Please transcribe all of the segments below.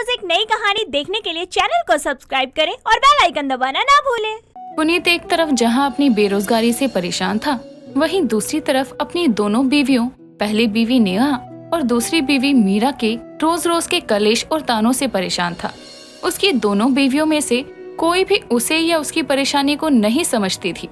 रोज एक नई कहानी देखने के लिए चैनल को सब्सक्राइब करें और बेल आइकन दबाना ना भूलें। पुनीत एक तरफ जहां अपनी बेरोजगारी से परेशान था, वहीं दूसरी तरफ अपनी दोनों बीवियों, पहली बीवी नेहा और दूसरी बीवी मीरा के रोज रोज के कलेश और तानों से परेशान था। उसकी दोनों बीवियों में से कोई भी उसे या उसकी परेशानी को नहीं समझती थी।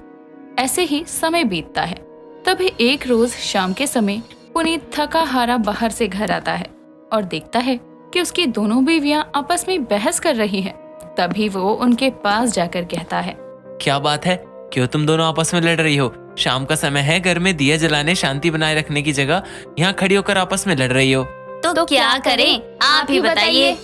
ऐसे ही समय बीतता है। तभी एक रोज शाम के समय पुनीत थका हारा बाहर से घर आता है और देखता है कि उसकी दोनों बीवियां आपस में बहस कर रही हैं। तभी वो उनके पास जाकर कहता है, क्या बात है, क्यों तुम दोनों आपस में लड़ रही हो? शाम का समय है, घर में दिया जलाने शांति बनाए रखने की जगह यहाँ खड़ी होकर आपस में लड़ रही हो। तो क्या करें, आप ही बताइए।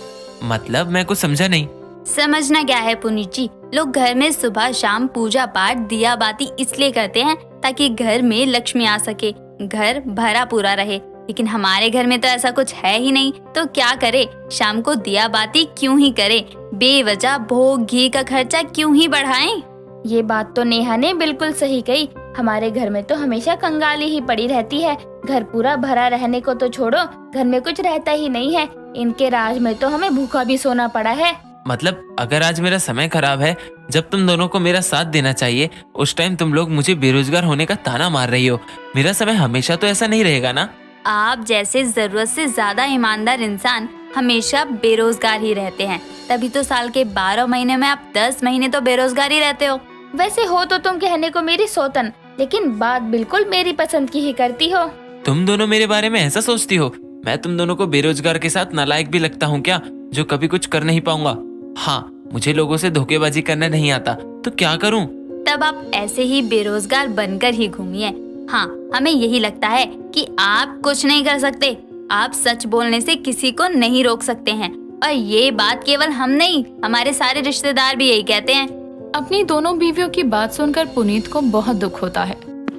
मतलब मैं कुछ समझा नहीं। समझना क्या है पुनीत जी, लोग घर में सुबह शाम पूजा पाठ दिया बाती इसलिए करते हैं ताकि घर में लक्ष्मी आ सके, घर भरा पूरा रहे। लेकिन हमारे घर में तो ऐसा कुछ है ही नहीं, तो क्या करे? शाम को दिया बाती क्यों ही करे? बेवजह भोग घी का खर्चा क्यों ही बढ़ाएं? ये बात तो नेहा ने बिल्कुल सही कही। हमारे घर में तो हमेशा कंगाली ही पड़ी रहती है। घर पूरा भरा रहने को तो छोड़ो, घर में कुछ रहता ही नहीं है। इनके राज में तो हमें भूखा भी सोना पड़ा है। मतलब अगर आज मेरा समय खराब है, जब तुम दोनों को मेरा साथ देना चाहिए, उस टाइम तुम लोग मुझे बेरोजगार होने का ताना मार रही हो। मेरा समय हमेशा तो ऐसा नहीं रहेगा ना। आप जैसे जरूरत से ज्यादा ईमानदार इंसान हमेशा बेरोजगार ही रहते हैं। तभी तो साल के 12 महीने में आप 10 महीने तो बेरोजगार ही रहते हो। वैसे हो तो तुम कहने को मेरी सौतन, लेकिन बात बिल्कुल मेरी पसंद की ही करती हो। तुम दोनों मेरे बारे में ऐसा सोचती हो? मैं तुम दोनों को बेरोजगार के साथ नालायक भी लगता हूँ क्या, जो कभी कुछ कर नहीं पाऊंगा? हाँ, मुझे लोगों से धोखेबाजी करना नहीं आता, तो क्या करूँ? तब आप ऐसे ही बेरोजगार बनकर ही घूमिए। हाँ, हमें यही लगता है कि आप कुछ नहीं कर सकते। आप सच बोलने से किसी को नहीं रोक सकते हैं, और ये बात केवल हम नहीं, हमारे सारे रिश्तेदार भी यही कहते हैं। अपनी दोनों बीवियों की बात सुनकर पुनीत को बहुत दुख होता है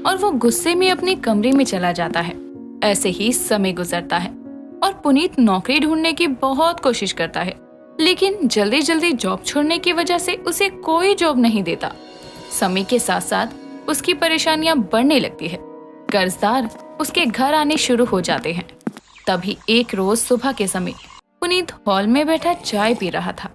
और वो गुस्से में अपने कमरे में चला जाता है। ऐसे ही समय गुजरता है और पुनीत नौकरी ढूंढने की बहुत कोशिश करता है, लेकिन जल्दी जल्दी जॉब छोड़ने की वजह से उसे कोई जॉब नहीं देता। समय के साथ साथ उसकी परेशानियां बढ़ने लगती है। कर्जदार उसके घर आने शुरू हो जाते हैं। तभी एक रोज सुबह के समय पुनीत हॉल में बैठा चाय पी रहा था।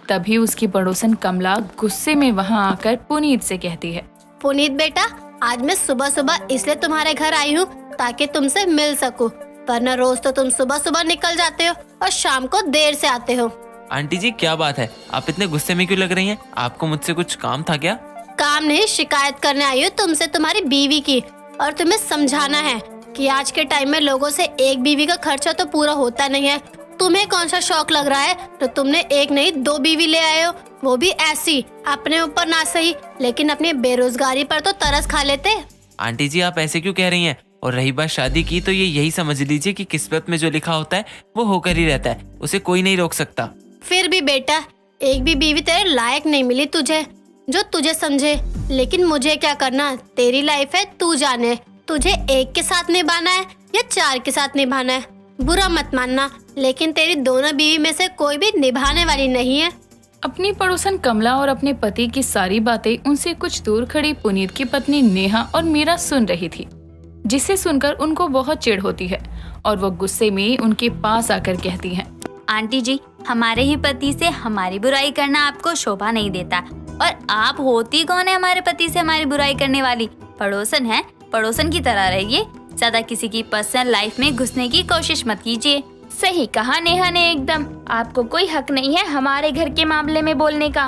तभी उसकी पड़ोसन कमला गुस्से में वहां आकर पुनीत से कहती है, पुनीत बेटा, आज मैं सुबह सुबह इसलिए तुम्हारे घर आई हूँ ताकि तुमसे मिल सकूं, वरना रोज तो तुम सुबह सुबह निकल जाते हो और शाम को देर से आते हो। आंटी जी, क्या बात है, आप इतने गुस्से में क्यों लग रही हैं? आपको मुझसे कुछ काम था क्या? काम नहीं, शिकायत करने आई हूँ तुमसे तुम्हारी बीवी की, और तुम्हें समझाना है कि आज के टाइम में लोगों से एक बीवी का खर्चा तो पूरा होता नहीं है। तुम्हें कौन सा शौक लग रहा है तो तुमने एक नहीं 2 बीवी ले आए हो, वो भी ऐसी, अपने ऊपर ना सही लेकिन अपनी बेरोजगारी पर तो तरस खा लेते। आंटी जी, आप ऐसे क्यों कह रही हैं? और रही बात शादी की, तो ये यही समझ लीजिए कि किस्मत में जो लिखा होता है वो होकर ही रहता है, उसे कोई नहीं रोक सकता। फिर भी बेटा, एक भी बीवी तेरे लायक नहीं मिली तुझे, जो तुझे समझे। लेकिन मुझे क्या करना, तेरी लाइफ है, तू जाने। तुझे एक के साथ निभाना है या 4 के साथ निभाना है, बुरा मत मानना, लेकिन तेरी दोनों बीवी में से कोई भी निभाने वाली नहीं है। अपनी पड़ोसन कमला और अपने पति की सारी बातें उनसे कुछ दूर खड़ी पुनीत की पत्नी नेहा और मीरा सुन रही थी, जिसे सुनकर उनको बहुत चिढ़ होती है और वो गुस्से में उनके पास आकर कहती हैं, आंटी जी, हमारे ही पति से हमारी बुराई करना आपको शोभा नहीं देता, और आप होती कौन है हमारे पति से हमारी बुराई करने वाली? पड़ोसन है, पड़ोसन की तरह रहिए, ज्यादा किसी की पर्सनल लाइफ में घुसने की कोशिश मत कीजिए। सही कहा नेहा ने एकदम। आपको कोई हक नहीं है हमारे घर के मामले में बोलने का।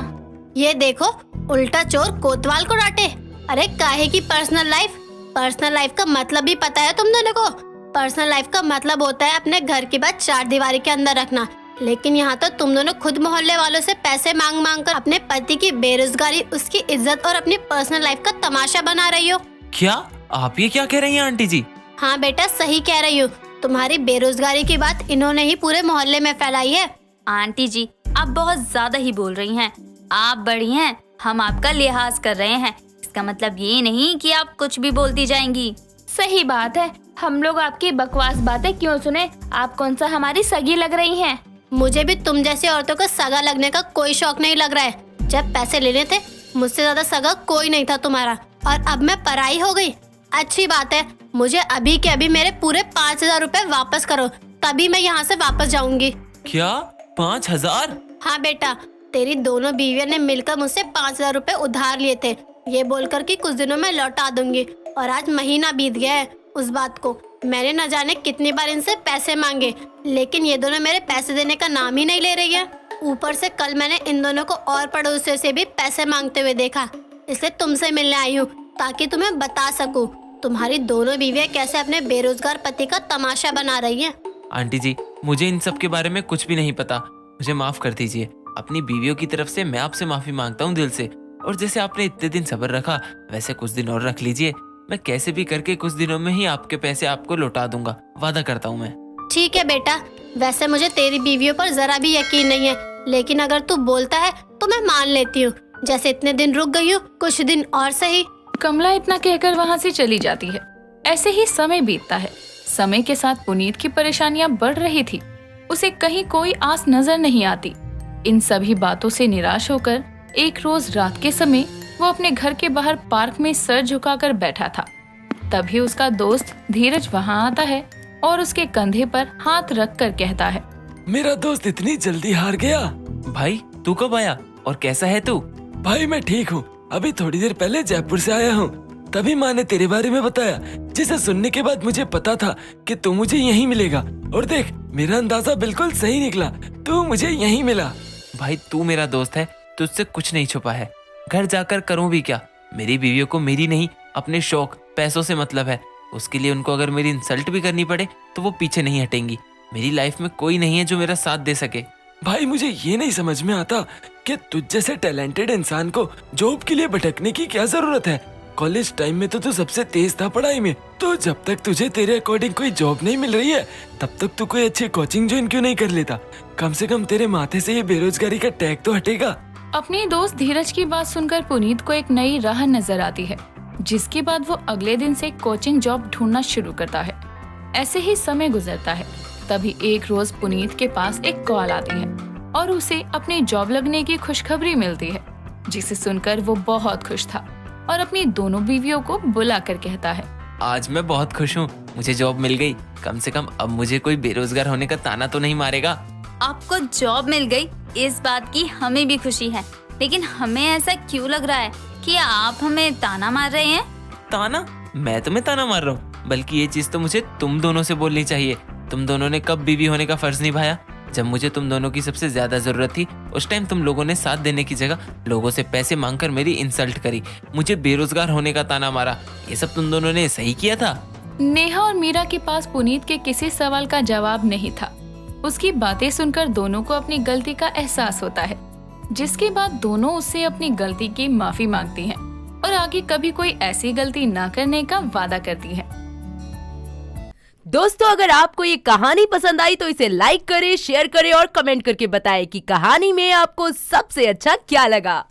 ये देखो, उल्टा चोर कोतवाल को डांटे। अरे काहे की पर्सनल लाइफ? पर्सनल लाइफ का मतलब भी पता है तुम दोनों को? पर्सनल लाइफ का मतलब होता है अपने घर की बात 4 दीवारी के अंदर रखना। लेकिन यहाँ तो तुम दोनों खुद मोहल्ले वालों से पैसे मांग मांग कर अपने पति की बेरोजगारी, उसकी इज्जत और अपनी पर्सनल लाइफ का तमाशा बना रही हो। क्या आप ये क्या कह रही हैं आंटी जी? हाँ बेटा, सही कह रही हूँ। तुम्हारी बेरोजगारी की बात इन्होंने ही पूरे मोहल्ले में फैलाई है। आंटी जी, आप बहुत ज्यादा ही बोल रही हैं। आप बड़ी हैं, हम आपका लिहाज कर रहे हैं, इसका मतलब ये नहीं कि आप कुछ भी बोलती जाएंगी। सही बात है, हम लोग आपकी बकवास बातें क्यों सुने? आप कौन सा हमारी सगी लग रही हैं? मुझे भी तुम जैसी औरतों को सगा लगने का कोई शौक नहीं लग रहा है। जब पैसे लेने थे, मुझसे ज्यादा सगा कोई नहीं था तुम्हारा, और अब मैं पराई हो गई। अच्छी बात है, मुझे अभी के अभी मेरे पूरे 5,000 रुपए वापस करो, तभी मैं यहाँ से वापस जाऊंगी। क्या 5,000? हाँ बेटा, तेरी दोनों बीवियों ने मिलकर मुझसे 5,000 रुपए उधार लिए थे, ये बोलकर कि कुछ दिनों में लौटा दूंगी, और आज महीना बीत गया है उस बात को। मैंने न जाने कितनी बार इनसे पैसे मांगे, लेकिन ये दोनों मेरे पैसे देने का नाम ही नहीं ले रही है। ऊपर से कल मैंने इन दोनों को और पड़ोसियों से भी पैसे मांगते हुए देखा, इसलिए तुमसे मिलने आई हूँ ताकि तुम्हें बता सकूं तुम्हारी दोनों बीवियां कैसे अपने बेरोजगार पति का तमाशा बना रही हैं। आंटी जी, मुझे इन सब के बारे में कुछ भी नहीं पता, मुझे माफ कर दीजिए। अपनी बीवियों की तरफ से मैं आपसे माफी मांगता हूँ दिल से। और जैसे आपने इतने दिन सब्र रखा, वैसे कुछ दिन और रख लीजिए। मैं कैसे भी करके कुछ दिनों में ही आपके पैसे आपको लौटा दूंगा, वादा करता हूँ मैं। ठीक है बेटा, वैसे मुझे तेरी बीवियों पर जरा भी यकीन नहीं है, लेकिन अगर तू बोलता है तो मैं मान लेती हूँ। जैसे इतने दिन रुक गई हूँ, कुछ दिन और सही। कमला इतना कहकर वहाँ से चली जाती है। ऐसे ही समय बीतता है। समय के साथ पुनीत की परेशानियां बढ़ रही थी। उसे कहीं कोई आस नजर नहीं आती। इन सभी बातों से निराश होकर एक रोज रात के समय वो अपने घर के बाहर पार्क में सर झुकाकर बैठा था। तभी उसका दोस्त धीरज वहाँ आता है और उसके कंधे पर हाथ रख कर कहता है, मेरा दोस्त इतनी जल्दी हार गया। भाई तू कब आया और कैसा है तू? भाई मैं ठीक हूँ, अभी थोड़ी देर पहले जयपुर से आया हूँ। तभी माँ ने तेरे बारे में बताया, जिसे सुनने के बाद मुझे पता था कि तू मुझे यहीं मिलेगा। और देख, मेरा अंदाजा बिल्कुल सही निकला, तू मुझे यहीं मिला। भाई तू मेरा दोस्त है, तुझसे कुछ नहीं छुपा है। घर जाकर करूं भी क्या? मेरी बीवियों को मेरी नहीं, अपने शौक पैसों से मतलब है। उसके लिए उनको अगर मेरी इंसल्ट भी करनी पड़े तो वो पीछे नहीं हटेंगी। मेरी लाइफ में कोई नहीं है जो मेरा साथ दे सके। भाई मुझे ये नहीं समझ में आता कि तुझ जैसे टैलेंटेड इंसान को जॉब के लिए भटकने की क्या जरूरत है। कॉलेज टाइम में तो तू सबसे तेज था पढ़ाई में, तो जब तक तुझे तेरे अकॉर्डिंग कोई जॉब नहीं मिल रही है तब तक तू कोई अच्छी कोचिंग ज्वाइन क्यों नहीं कर लेता? कम से कम तेरे माथे से ये बेरोजगारी का टैग तो हटेगा। अपने दोस्त धीरज की बात सुनकर पुनीत को एक नई राह नजर आती है, जिसके बाद वो अगले दिन से कोचिंग जॉब ढूंढना शुरू करता है। ऐसे ही समय गुजरता है। तभी एक रोज पुनीत के पास एक कॉल आती है और उसे अपनी जॉब लगने की खुशखबरी मिलती है, जिसे सुनकर वो बहुत खुश था और अपनी दोनों बीवियों को बुलाकर कहता है, आज मैं बहुत खुश हूँ, मुझे जॉब मिल गई। कम से कम अब मुझे कोई बेरोजगार होने का ताना तो नहीं मारेगा। आपको जॉब मिल गई, इस बात की हमें भी खुशी है, लेकिन हमें ऐसा क्यों लग रहा है कि आप हमें ताना मार रहे हैं? ताना? मैं तुम्हें ताना मार रहा हूँ? बल्कि ये चीज तो मुझे तुम दोनों से बोलनी चाहिए। तुम दोनों ने कब बीवी होने का फर्ज निभाया? जब मुझे तुम दोनों की सबसे ज्यादा जरूरत थी, उस टाइम तुम लोगों ने साथ देने की जगह लोगों से पैसे मांगकर मेरी इंसल्ट करी, मुझे बेरोजगार होने का ताना मारा। ये सब तुम दोनों ने सही किया था? नेहा और मीरा के पास पुनीत के किसी सवाल का जवाब नहीं था। उसकी बातें सुनकर दोनों को अपनी गलती का एहसास होता है, जिसके बाद दोनों उससे अपनी गलती की माफी मांगती हैं और आगे कभी कोई ऐसी गलती ना करने का वादा करती हैं। दोस्तों, अगर आपको ये कहानी पसंद आई तो इसे लाइक करें, शेयर करें और कमेंट करके बताएं कि कहानी में आपको सबसे अच्छा क्या लगा।